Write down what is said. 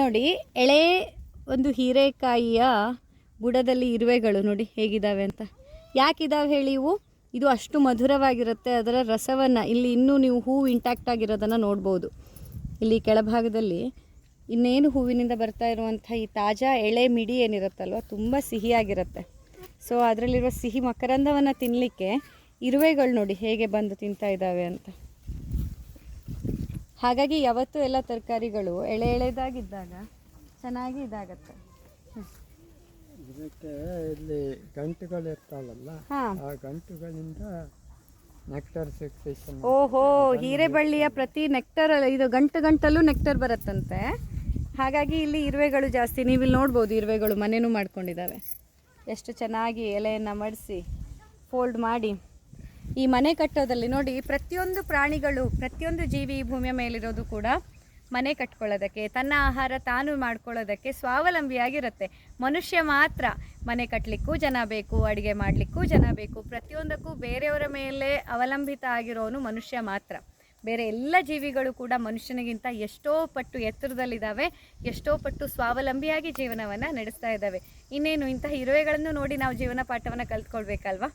ನೋಡಿ, ಎಳೆ ಒಂದು ಹೀರೆಕಾಯಿಯ ಬುಡದಲ್ಲಿ ಇರುವೆಗಳು ನೋಡಿ ಹೇಗಿದ್ದಾವೆ ಅಂತ. ಯಾಕಿದಾವೆ ಹೇಳಿ ಇವು? ಇದು ಅಷ್ಟು ಮಧುರವಾಗಿರುತ್ತೆ. ಅದರ ರಸವನ್ನು ಇಲ್ಲಿ ಇನ್ನೂ ನೀವು ಹೂವು ಇಂಟ್ಯಾಕ್ಟ್ ಆಗಿರೋದನ್ನು ನೋಡ್ಬೋದು. ಇಲ್ಲಿ ಕೆಳಭಾಗದಲ್ಲಿ ಇನ್ನೇನು ಹೂವಿನಿಂದ ಬರ್ತಾ ಇರುವಂಥ ಈ ತಾಜಾ ಎಳೆ ಮಿಡಿ ಏನಿರುತ್ತಲ್ವ, ತುಂಬ ಸಿಹಿಯಾಗಿರುತ್ತೆ. ಸೊ ಅದರಲ್ಲಿರುವ ಸಿಹಿ ಮಕರಂದವನ್ನು ತಿನ್ನಲಿಕ್ಕೆ ಇರುವೆಗಳು ನೋಡಿ ಹೇಗೆ ಬಂದು ತಿಂತಾ ಇದ್ದಾವೆ ಅಂತ. ಹಾಗಾಗಿ ಯಾವತ್ತೂ ಎಲ್ಲ ತರಕಾರಿಗಳು ಎಳೆದಾಗಿದ್ದಾಗ ಚೆನ್ನಾಗಿ ಇದಾಗತ್ತೆ. ಇದಕ್ಕೆ ಇಲ್ಲಿ ಗಂಟುಗಳು ಇರ್ತಾವಲ್ಲ, ಆ ಗಂಟುಗಳಿಂದ ನೆಕ್ಟರ್ ಸೆಕ್ರೇಷನ್. ಓಹೋ, ಹೀರೆಬಳ್ಳಿಯ ಪ್ರತಿ ನೆಕ್ಟರ್, ಇದು ಗಂಟಲ್ಲೂ ನೆಕ್ಟರ್ ಬರುತ್ತಂತೆ. ಹಾಗಾಗಿ ಇಲ್ಲಿ ಇರುವೆಗಳು ಜಾಸ್ತಿ. ನೀವು ಇಲ್ಲಿ ನೋಡ್ಬೋದು, ಇರುವೆಗಳು ಮನೆಯೂ ಮಾಡ್ಕೊಂಡಿದ್ದಾವೆ. ಎಷ್ಟು ಚೆನ್ನಾಗಿ ಎಲೆಯನ್ನು ಮಡಿಸಿ ಫೋಲ್ಡ್ ಮಾಡಿ ಈ ಮನೆ ಕಟ್ಟೋದಲ್ಲಿ ನೋಡಿ, ಪ್ರತಿಯೊಂದು ಪ್ರಾಣಿಗಳು, ಪ್ರತಿಯೊಂದು ಜೀವಿ ಈ ಭೂಮಿಯ ಮೇಲಿರೋದು ಕೂಡ ಮನೆ ಕಟ್ಕೊಳ್ಳೋದಕ್ಕೆ, ತನ್ನ ಆಹಾರ ತಾನು ಮಾಡ್ಕೊಳ್ಳೋದಕ್ಕೆ ಸ್ವಾವಲಂಬಿಯಾಗಿರುತ್ತೆ. ಮನುಷ್ಯ ಮಾತ್ರ ಮನೆ ಕಟ್ಟಲಿಕ್ಕೂ ಜನ ಬೇಕು, ಅಡುಗೆ ಮಾಡಲಿಕ್ಕೂ ಜನ ಬೇಕು. ಪ್ರತಿಯೊಂದಕ್ಕೂ ಬೇರೆಯವರ ಮೇಲೆ ಅವಲಂಬಿತ ಆಗಿರೋನು ಮನುಷ್ಯ ಮಾತ್ರ. ಬೇರೆ ಎಲ್ಲ ಜೀವಿಗಳು ಕೂಡ ಮನುಷ್ಯನಿಗಿಂತ ಎಷ್ಟೋ ಪಟ್ಟು ಎತ್ತರದಲ್ಲಿದ್ದಾವೆ, ಎಷ್ಟೋ ಪಟ್ಟು ಸ್ವಾವಲಂಬಿಯಾಗಿ ಜೀವನವನ್ನು ನಡೆಸ್ತಾ ಇದ್ದಾವೆ. ಇನ್ನೇನು ಇಂತಹ ಇರುವೆಗಳನ್ನು ನೋಡಿ ನಾವು ಜೀವನ ಪಾಠವನ್ನು ಕಲ್ತ್ಕೊಳ್ಬೇಕಲ್ವಾ?